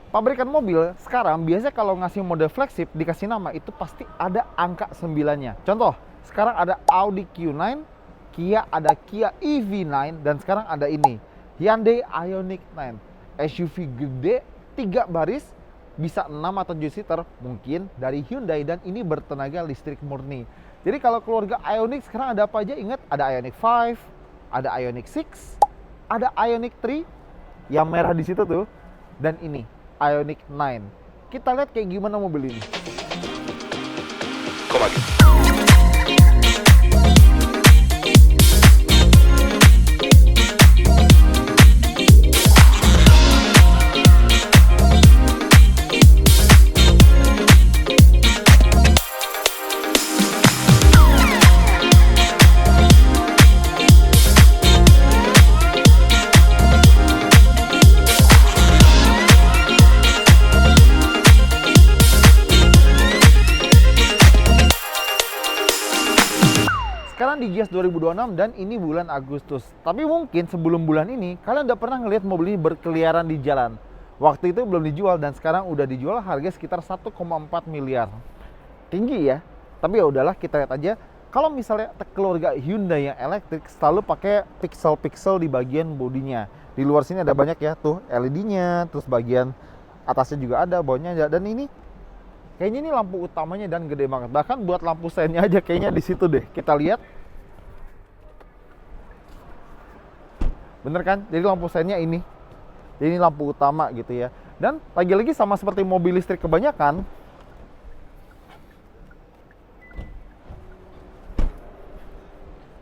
pabrikan mobil sekarang biasanya kalau ngasih mode flagship dikasih nama itu pasti ada angka 9-nya. Contoh, sekarang ada Audi Q9, Kia ada Kia EV9, dan sekarang ada ini Hyundai Ioniq 9. SUV gede, 3 baris, bisa 6 atau 7 seater mungkin dari Hyundai, dan ini bertenaga listrik murni. Jadi kalau keluarga Ioniq sekarang ada apa aja? Ingat, ada Ioniq 5, ada Ioniq 6, ada Ioniq 3 yang merah di situ tuh, dan ini Ioniq 9. Kita lihat kayak gimana mobil ini. Sekarang di Gias 2026 dan ini bulan Agustus. Tapi mungkin sebelum bulan ini kalian udah pernah ngelihat mobil ini berkeliaran di jalan. Waktu itu belum dijual dan sekarang udah dijual harga sekitar 1,4 miliar. Tinggi ya. Tapi ya udahlah, kita lihat aja. Kalau misalnya keluarga Hyundai yang elektrik selalu pakai pixel-pixel di bagian bodinya. Di luar sini ada banyak ya tuh LED-nya, terus bagian atasnya juga ada, bawahnya ada, dan ini kayaknya ini lampu utamanya dan gede banget. Bahkan buat lampu seinnya aja kayaknya di situ deh. Kita lihat. Bener kan? Jadi lampu seinnya ini. Jadi ini lampu utama gitu ya. Dan lagi-lagi sama seperti mobil listrik kebanyakan,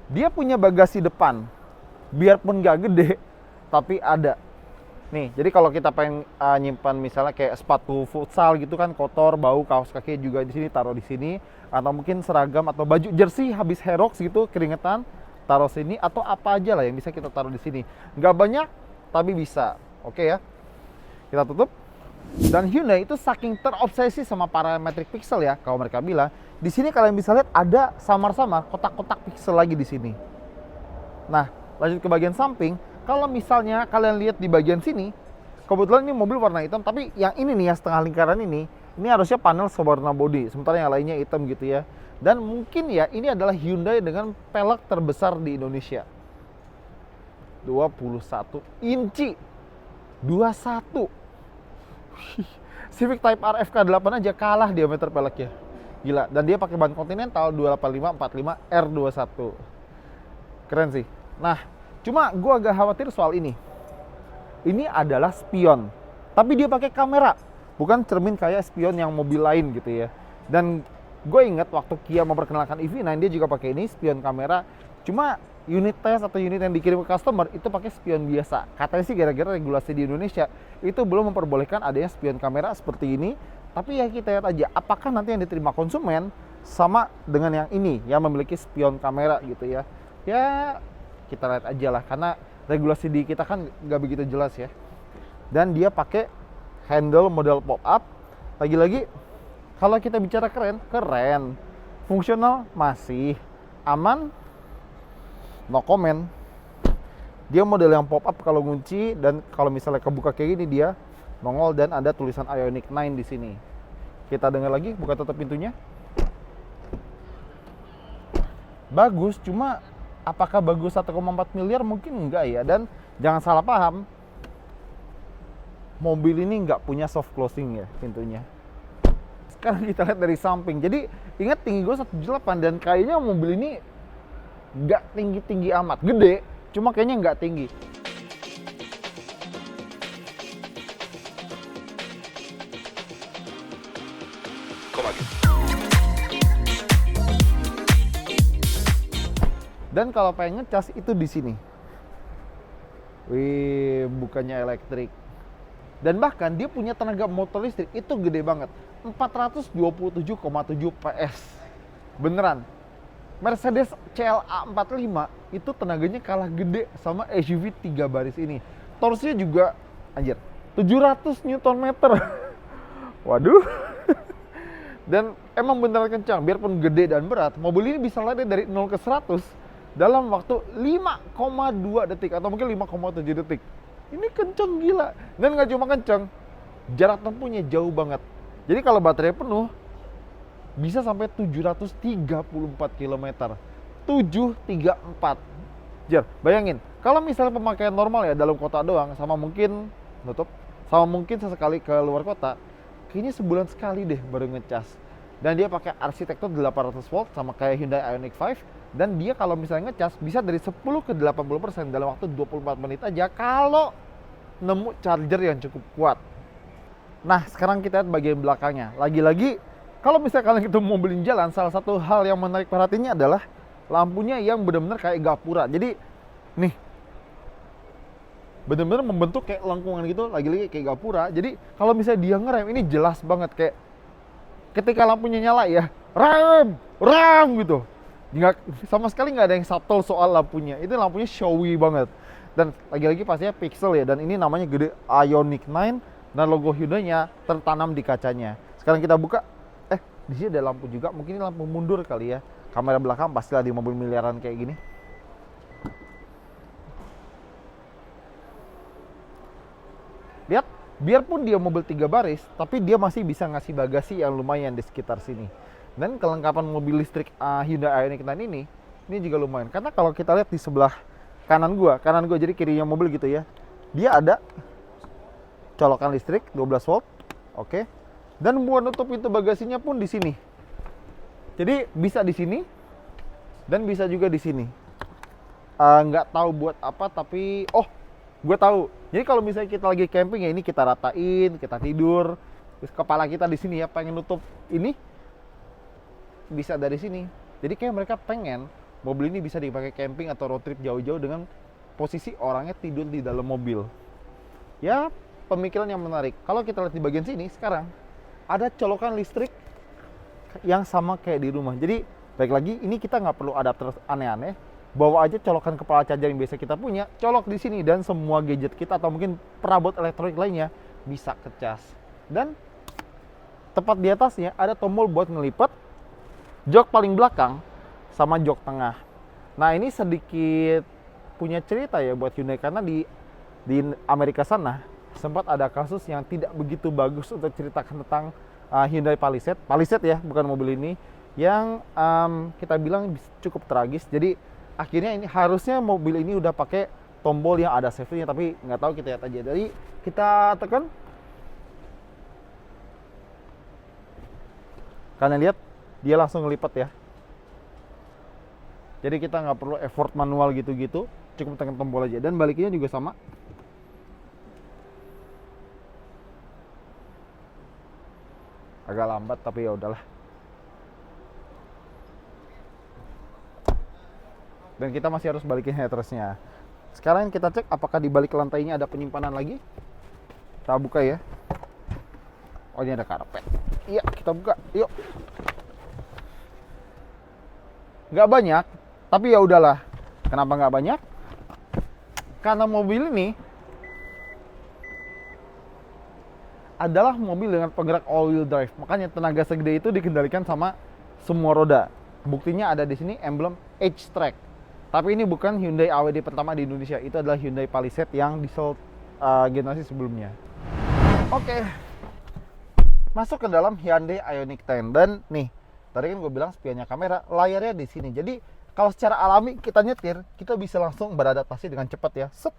dia punya bagasi depan. Biarpun gak gede, tapi ada. Nih, jadi kalau kita pengen nyimpan misalnya kayak sepatu futsal gitu kan, kotor, bau, kaos kaki juga di sini, taruh di sini. Atau mungkin seragam atau baju jersey habis Herox gitu, keringetan, taruh sini. Atau apa aja lah yang bisa kita taruh di sini. Nggak banyak, tapi bisa. Oke ya, kita tutup. Dan Hyundai itu saking terobsesi sama parametric pixel ya, kalau mereka bilang. Di sini kalian bisa lihat ada samar-samar kotak-kotak pixel lagi di sini. Nah, lanjut ke bagian samping. Kalau misalnya kalian lihat di bagian sini, kebetulan ini mobil warna hitam, tapi yang ini nih ya, setengah lingkaran ini harusnya panel sewarna body, sementara yang lainnya hitam gitu ya. Dan mungkin ya ini adalah Hyundai dengan pelek terbesar di Indonesia. 21 inci. 21. Civic Type R FK8 aja kalah diameter peleknya. Gila, dan dia pakai ban Continental 285/45 R21. Keren sih. Nah, cuma gue agak khawatir soal ini. Ini adalah spion, tapi dia pakai kamera, bukan cermin kayak spion yang mobil lain gitu ya. Dan gue inget waktu Kia memperkenalkan EV9, dia juga pakai ini, spion kamera. Cuma unit test atau unit yang dikirim ke customer itu pakai spion biasa. Katanya sih gara-gara regulasi di Indonesia itu belum memperbolehkan adanya spion kamera seperti ini. Tapi ya kita lihat aja apakah nanti yang diterima konsumen sama dengan yang ini yang memiliki spion kamera gitu ya. Ya kita lihat aja lah, karena regulasi di kita kan nggak begitu jelas ya. Dan dia pakai handle model pop-up. Lagi-lagi kalau kita bicara keren, fungsional masih, aman, no comment. Dia model yang pop-up kalau ngunci, dan kalau misalnya kebuka kayak gini dia nongol dan ada tulisan Ioniq 9 di sini. Kita dengar lagi, buka tutup pintunya. Bagus, cuma apakah bagus 1,4 miliar? Mungkin enggak ya. Dan jangan salah paham, mobil ini nggak punya soft closing ya pintunya. Sekarang kita lihat dari samping. Jadi ingat tinggi gue 178 dan kayaknya mobil ini nggak tinggi-tinggi amat. Gede, cuma kayaknya nggak tinggi. Dan kalau pengen ngecas itu di sini. Wih, bukannya elektrik. Dan bahkan dia punya tenaga motor listrik itu gede banget. 427,7 PS. Beneran. Mercedes CLA 45 itu tenaganya kalah gede sama SUV 3 baris ini. Torsinya juga anjir 700 Nm. Waduh. Dan emang beneran kencang, biarpun gede dan berat, mobil ini bisa lari dari 0 ke 100 dalam waktu 5,2 detik atau mungkin 5,7 detik. Ini kenceng gila. Dan nggak cuma kenceng, jarak tempuhnya jauh banget. Jadi kalau baterai penuh bisa sampai 734 km. 734. Jar, bayangin, kalau misalnya pemakaian normal ya dalam kota doang, sama mungkin sesekali ke luar kota, kayaknya sebulan sekali deh baru ngecas. Dan dia pakai arsitektur 800 volt sama kayak Hyundai Ioniq 5, dan dia kalau misalnya ngecas bisa dari 10 ke 80% dalam waktu 24 menit aja kalau nemu charger yang cukup kuat. Nah, sekarang kita lihat bagian belakangnya. Lagi-lagi, kalau misalnya kalian ketemu mobil di jalan, salah satu hal yang menarik perhatiannya adalah lampunya yang benar-benar kayak gapura. Jadi, nih, benar-benar membentuk kayak lengkungan gitu, lagi-lagi kayak gapura. Jadi, kalau misalnya dia ngerem, ini jelas banget kayak ketika lampunya nyala ya, rem gitu. Nggak, sama sekali nggak ada yang subtle soal lampunya. Itu lampunya showy banget. Dan lagi-lagi pastinya pixel ya, dan ini namanya gede Ioniq 9. Dan logo Hyundai-nya tertanam di kacanya. Sekarang kita buka, di sini ada lampu juga. Mungkin ini lampu mundur kali ya. Kamera belakang pastilah di mobil miliaran kayak gini. Lihat, biarpun dia mobil 3 baris, tapi dia masih bisa ngasih bagasi yang lumayan di sekitar sini. Dan kelengkapan mobil listrik Hyundai Ioniq 9 ini juga lumayan. Karena kalau kita lihat di sebelah kanan gua jadi kirinya mobil gitu ya. Dia ada colokan listrik 12 volt, oke. Dan buat nutup pintu bagasinya pun di sini. Jadi bisa di sini dan bisa juga di sini. Nggak tahu buat apa, tapi gue tahu. Jadi kalau misalnya kita lagi camping ya, ini kita ratain, kita tidur, terus kepala kita di sini ya, pengen nutup ini bisa dari sini. Jadi kayak mereka pengen mobil ini bisa dipakai camping atau road trip jauh-jauh dengan posisi orangnya tidur di dalam mobil. Ya, pemikiran yang menarik. Kalau kita lihat di bagian sini sekarang ada colokan listrik yang sama kayak di rumah. Jadi baik lagi, ini kita nggak perlu adapter aneh-aneh. Bawa aja colokan kepala charger yang biasa kita punya, colok di sini, dan semua gadget kita atau mungkin perabot elektronik lainnya bisa kecas. Dan tepat di atasnya ada tombol buat ngelipat jok paling belakang sama jok tengah. Nah, ini sedikit punya cerita ya buat Hyundai, karena di Amerika sana sempat ada kasus yang tidak begitu bagus untuk ceritakan tentang Hyundai Palisade ya, bukan mobil ini, yang kita bilang cukup tragis. Jadi akhirnya ini harusnya mobil ini udah pakai tombol yang ada safety-nya, tapi nggak tahu, kita lihat aja. Jadi kita tekan, kalian lihat dia langsung ngelipat ya. Jadi kita nggak perlu effort manual gitu-gitu, cukup tekan tombol aja. Dan baliknya juga sama. Agak lambat tapi ya udahlah. Dan kita masih harus balikin headrestnya. Sekarang kita cek apakah di balik lantainya ada penyimpanan lagi. Kita buka ya. Oh, ini ada karpet. Iya, kita buka. Yuk. Nggak banyak, tapi ya udahlah. Kenapa nggak banyak? Karena mobil ini adalah mobil dengan penggerak all-wheel drive. Makanya tenaga segede itu dikendalikan sama semua roda. Buktinya ada di sini emblem H-Track. Tapi ini bukan Hyundai AWD pertama di Indonesia. Itu adalah Hyundai Palisade yang diesel generasi sebelumnya. Oke. Masuk ke dalam Hyundai Ioniq 10. Dan nih, tadi kan gue bilang spionnya kamera, layarnya di sini. Jadi kalau secara alami kita nyetir, kita bisa langsung beradaptasi dengan cepat ya. Set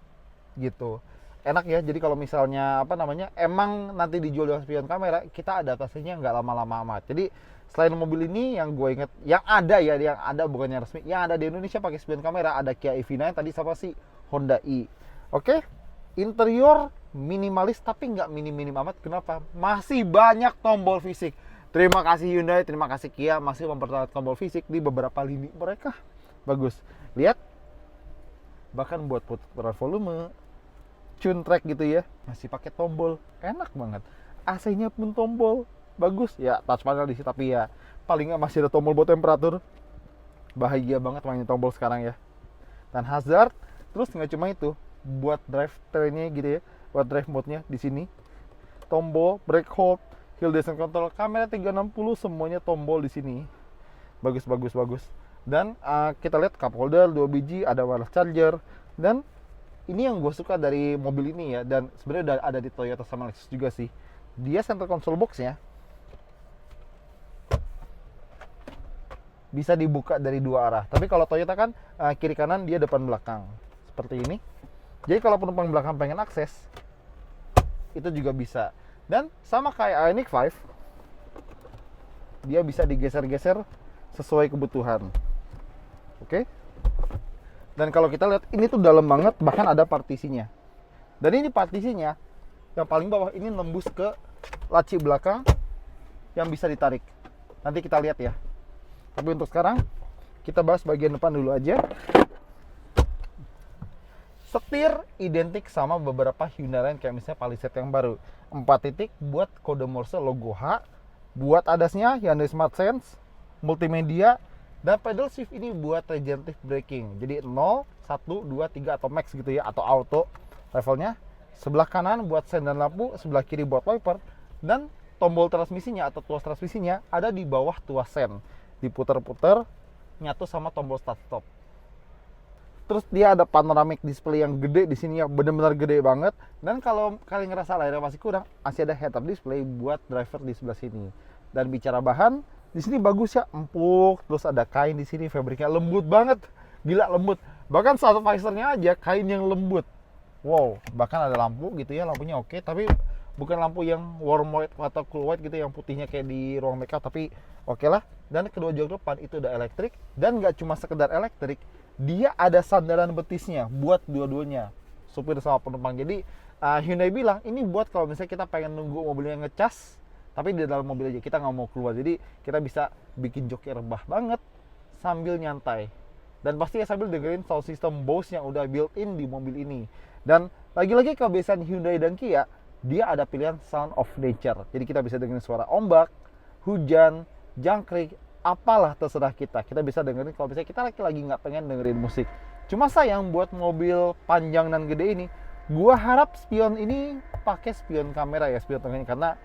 gitu. Enak ya. Jadi kalau misalnya emang nanti dijual dengan spion kamera, kita adaptasinya nggak lama-lama amat. Jadi selain mobil ini yang gue inget, yang ada bukannya resmi, yang ada di Indonesia pakai spion kamera, ada Kia EV9, tadi sama si Honda i. Oke. Interior minimalis tapi nggak minim-minim amat. Kenapa? Masih banyak tombol fisik. Terima kasih Hyundai, terima kasih Kia masih mempertahankan tombol fisik di beberapa lini mereka. Bagus. Lihat. Bahkan buat putar volume, tune track gitu ya, masih pakai tombol. Enak banget. AC-nya pun tombol. Bagus. Ya, touch panel di sini, tapi ya paling nggak masih ada tombol buat temperatur. Bahagia banget mainin tombol sekarang ya. Dan hazard, terus nggak cuma itu, buat drive trainnya gitu ya, buat drive mode-nya di sini. Tombol, brake hold, hill descent control, kamera 360, semuanya tombol di sini. Bagus. Dan kita lihat cup holder 2 biji, ada wireless charger. Dan ini yang gue suka dari mobil ini ya, dan sebenarnya udah ada di Toyota sama Lexus juga sih. dia center console box-nya bisa dibuka dari dua arah. Tapi kalau Toyota kan kiri kanan, dia depan belakang seperti ini. Jadi kalau penumpang belakang pengen akses, itu juga bisa. Dan sama kayak Ioniq 5, dia bisa digeser-geser sesuai kebutuhan. Oke. Dan kalau kita lihat, ini tuh dalam banget, bahkan ada partisinya. Dan ini partisinya yang paling bawah ini nembus ke laci belakang yang bisa ditarik. Nanti kita lihat ya. Tapi untuk sekarang kita bahas bagian depan dulu aja. Setir identik sama beberapa Hyundai lain, kayak misalnya Palisade yang baru. 4 titik buat kode Morse logo H, buat adasnya Hyundai Smart Sense, multimedia, dan pedal shift ini buat regenerative braking. Jadi 0, 1, 2, 3 atau max gitu ya, atau auto levelnya. Sebelah kanan buat sen dan lampu, sebelah kiri buat wiper, dan tombol transmisinya atau tuas transmisinya ada di bawah tuas sen. Diputer-puter, nyatu sama tombol start stop. Terus dia ada panoramic display yang gede di sini ya, bener-bener gede banget. Dan kalau kalian ngerasa layarnya masih kurang, masih ada head up display buat driver di sebelah sini. Dan bicara bahan, di sini bagus ya, empuk. Terus ada kain di sini, fabriknya lembut banget, gila lembut. Bahkan saat visornya aja kain yang lembut. Wow, bahkan ada lampu gitu ya, lampunya oke, tapi bukan lampu yang warm white atau cool white gitu yang putihnya kayak di ruang makeup, tapi oke lah. Dan kedua jok depan itu udah elektrik, dan nggak cuma sekedar elektrik, dia ada sandaran betisnya buat dua-duanya, supir sama penumpang. Jadi Hyundai bilang ini buat kalau misalnya kita pengen nunggu mobilnya ngecas, tapi di dalam mobil aja, kita nggak mau keluar. Jadi kita bisa bikin joknya rebah banget sambil nyantai. Dan pasti ya sambil dengerin sound system Bose yang udah built-in di mobil ini. Dan lagi-lagi kebiasaan Hyundai dan Kia, dia ada pilihan sound of nature. Jadi kita bisa dengerin suara ombak, hujan, jangkrik, apalah terserah kita. Kita bisa dengerin kalau misalnya kita lagi nggak pengen dengerin musik. Cuma sayang buat mobil panjang dan gede ini, gua harap spion ini pakai spion kamera ya, spion tengah ini. Karena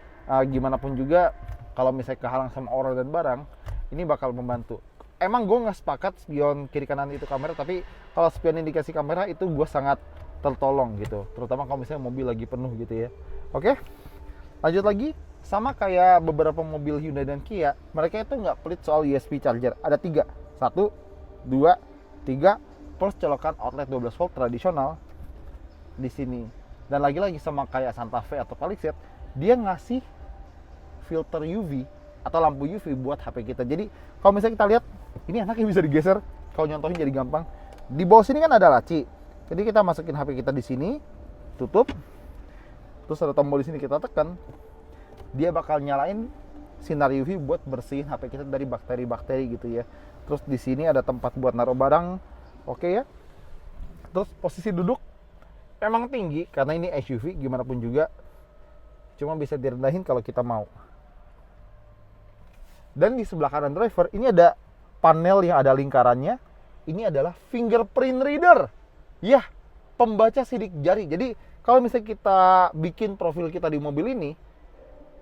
gimana pun juga kalau misalnya kehalang sama orang dan barang, ini bakal membantu. Emang gue nggak sepakat spion kiri kanan itu kamera, tapi kalau spion indikasi kamera itu gue sangat tertolong gitu, terutama kalau misalnya mobil lagi penuh gitu ya. Oke, lanjut lagi. Sama kayak beberapa mobil Hyundai dan Kia, mereka itu nggak pelit soal USB charger. Ada 3, 1, 2, 3, plus colokan outlet 12 volt tradisional di sini. Dan lagi-lagi sama kayak Santa Fe atau Palisade, dia ngasih filter UV atau lampu UV buat HP kita. Jadi kalau misalnya kita lihat, ini anaknya bisa digeser. Kalau nyontohin jadi gampang. Di bawah sini kan ada laci. Jadi kita masukin HP kita di sini, tutup. Terus ada tombol di sini, kita tekan. Dia bakal nyalain sinar UV buat bersihin HP kita dari bakteri-bakteri gitu ya. Terus di sini ada tempat buat naruh barang. Oke ya. Terus posisi duduk emang tinggi karena ini SUV, gimana pun juga. Cuma bisa direndahin kalau kita mau. Dan di sebelah kanan driver ini ada panel yang ada lingkarannya. Ini adalah fingerprint reader. Yah, pembaca sidik jari. Jadi kalau misalnya kita bikin profil kita di mobil ini,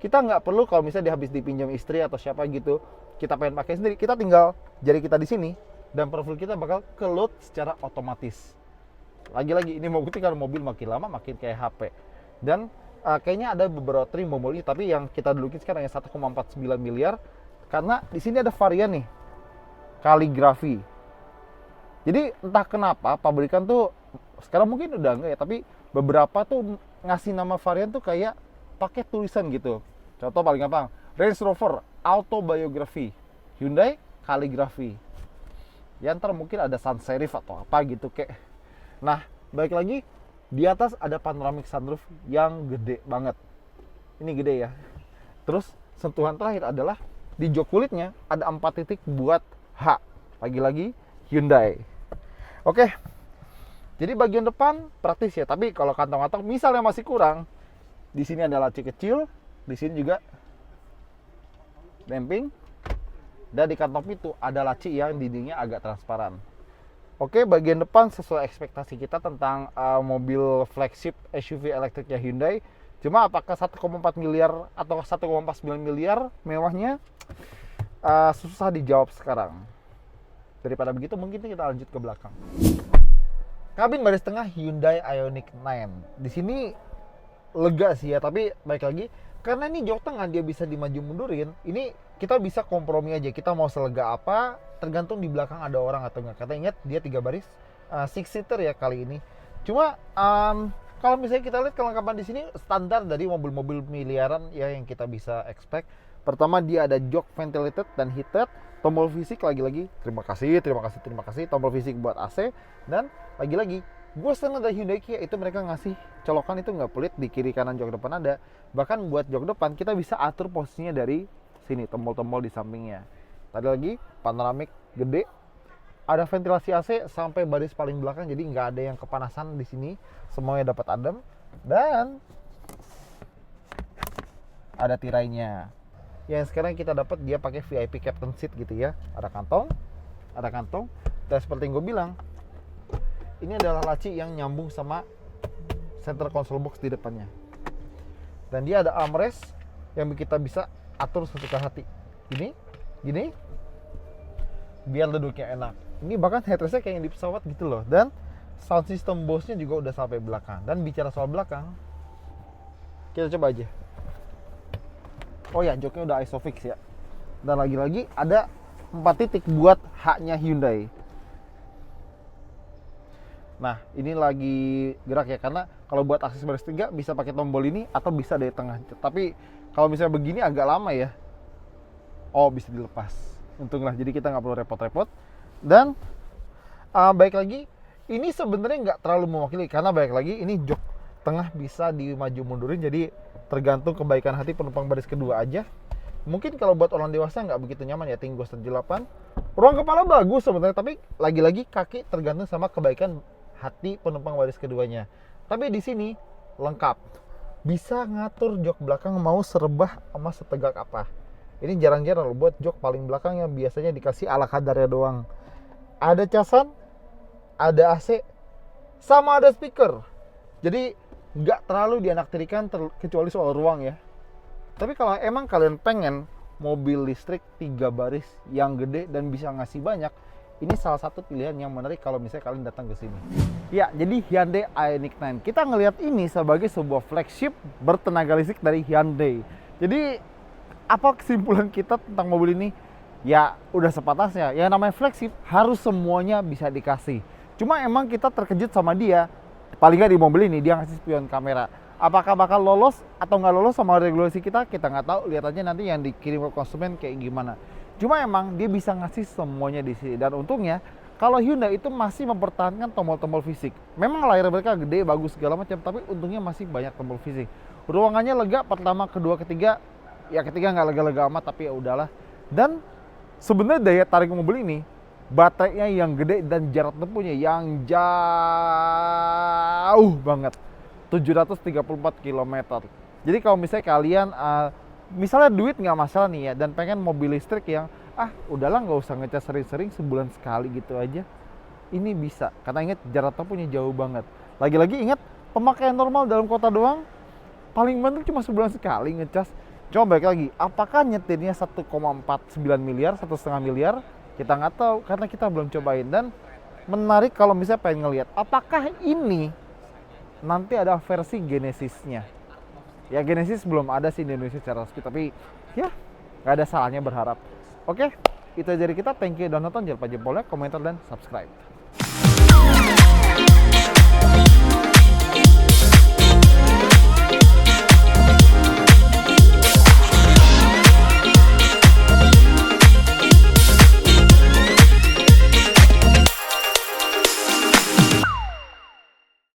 kita nggak perlu kalau misalnya dia habis dipinjam istri atau siapa gitu, kita pengen pakai sendiri, kita tinggal jari kita di sini dan profil kita bakal ke-load secara otomatis. Lagi-lagi ini membuktikan mobil makin lama makin kayak HP. Dan kayaknya ada beberapa trim mobilnya, tapi yang kita dudukin sekarang yang 1,49 miliar, karena di sini ada varian nih, kaligrafi. Jadi entah kenapa pabrikan tuh sekarang mungkin udah enggak ya, tapi beberapa tuh ngasih nama varian tuh kayak pakai tulisan gitu. Contoh paling gampang, Range Rover Autobiography, Hyundai Kaligrafi. Ya ntar mungkin ada sans serif atau apa gitu kek. Nah, balik lagi, di atas ada panoramic sunroof yang gede banget. Ini gede ya. Terus sentuhan terakhir adalah di jok kulitnya ada 4 titik buat H. Lagi-lagi Hyundai. Oke. Jadi bagian depan praktis ya, tapi kalau kantong-kantong misalnya masih kurang, di sini ada laci kecil, di sini juga damping, dan di kantong pintu ada laci yang dindingnya agak transparan. Oke, bagian depan sesuai ekspektasi kita tentang mobil flagship SUV elektriknya Hyundai. Cuma apakah 1,4 miliar atau 1,49 miliar mewahnya? Susah dijawab sekarang. Daripada begitu, mungkin kita lanjut ke belakang. Kabin baris tengah Hyundai Ioniq 9. Di sini lega sih ya, tapi baik lagi karena ini jok tengah dia bisa dimaju mundurin, ini kita bisa kompromi aja, kita mau selega apa tergantung di belakang ada orang atau enggak. Kata ingat dia 3 baris, 6-seater ya kali ini. Cuma kalau misalnya kita lihat kelengkapan di sini standar dari mobil-mobil miliaran ya yang kita bisa expect. Pertama dia ada jok ventilated dan heated, tombol fisik lagi-lagi terima kasih tombol fisik buat AC, dan lagi-lagi gue senang dari Hyundai Kia itu mereka ngasih colokan itu nggak pelit, di kiri kanan jok depan ada, bahkan buat jok depan kita bisa atur posisinya dari sini, tombol-tombol di sampingnya. Tadi lagi panoramik gede, ada ventilasi AC sampai baris paling belakang, jadi nggak ada yang kepanasan di sini, semuanya dapat adem, dan ada tirainya. Yang sekarang kita dapat dia pakai VIP captain seat gitu ya, ada kantong, dan seperti yang gue bilang, ini adalah laci yang nyambung sama center console box di depannya, dan dia ada armrest yang kita bisa atur sesuka hati, gini, biar duduknya enak. Ini bahkan headrestnya kayak yang di pesawat gitu loh, dan sound system Bose-nya juga udah sampai belakang. Dan bicara soal belakang, kita coba aja. Oh ya, joknya udah Isofix ya. Dan lagi-lagi ada 4 titik buat haknya Hyundai. Nah, ini lagi gerak ya, karena kalau buat akses baris 3 bisa pakai tombol ini atau bisa dari tengah. Tapi kalau misalnya begini agak lama ya. Oh, bisa dilepas. Untunglah, jadi kita nggak perlu repot-repot. Dan baik lagi, ini sebenarnya nggak terlalu mewakili, karena baik lagi ini jok tengah bisa dimaju mundurin, jadi tergantung kebaikan hati penumpang baris kedua aja. Mungkin kalau buat orang dewasa nggak begitu nyaman ya, tinggal 1.8. Ruang kepala bagus sebenarnya, tapi lagi-lagi kaki tergantung sama kebaikan hati penumpang baris keduanya. Tapi di sini lengkap, bisa ngatur jok belakang mau serebah sama setegak apa. Ini jarang-jarang loh buat jok paling belakang yang biasanya dikasih ala kadarnya doang. Ada casan, ada AC, sama ada speaker. Jadi nggak terlalu dianaktirikan kecuali soal ruang ya. Tapi kalau emang kalian pengen mobil listrik 3 baris yang gede dan bisa ngasih banyak, ini salah satu pilihan yang menarik kalau misalnya kalian datang ke sini. Ya, jadi Hyundai Ioniq 9. Kita ngelihat ini sebagai sebuah flagship bertenaga listrik dari Hyundai. Jadi apa kesimpulan kita tentang mobil ini? Ya udah sepatasnya, yang namanya flagship harus semuanya bisa dikasih. Cuma emang kita terkejut sama dia, paling nggak di mobil ini dia ngasih spion kamera. Apakah bakal lolos atau nggak lolos sama regulasi kita nggak tahu. Lihat aja nanti yang dikirim ke konsumen kayak gimana. Cuma emang dia bisa ngasih semuanya di sini, dan untungnya kalau Hyundai itu masih mempertahankan tombol-tombol fisik. Memang layar mereka gede, bagus segala macam, tapi untungnya masih banyak tombol fisik. Ruangannya lega, pertama, kedua, ketiga. Ya ketiga nggak lega-lega amat, tapi ya udahlah. Dan sebenarnya daya tarik mobil ini, baterainya yang gede dan jarak tempuhnya yang jauh banget, 734 km. Jadi kalau misalnya kalian misalnya duit nggak masalah nih ya, dan pengen mobil listrik yang udahlah nggak usah ngecas sering-sering, sebulan sekali gitu aja, ini bisa. Karena ingat jarak tempuhnya jauh banget. Lagi-lagi ingat pemakaian normal dalam kota doang, paling banter cuma sebulan sekali ngecas. Coba balik lagi, apakah nyetirnya 1,49 miliar, 1,5 miliar? Kita nggak tahu, karena kita belum cobain. Dan menarik kalau misalnya pengen ngelihat, apakah ini nanti ada versi Genesisnya. Ya Genesis belum ada sih di Indonesia secara resmi, tapi ya nggak ada salahnya berharap. Oke, itu dari kita. Thank you udah nonton, jangan lupa jempolnya, komentar, dan subscribe.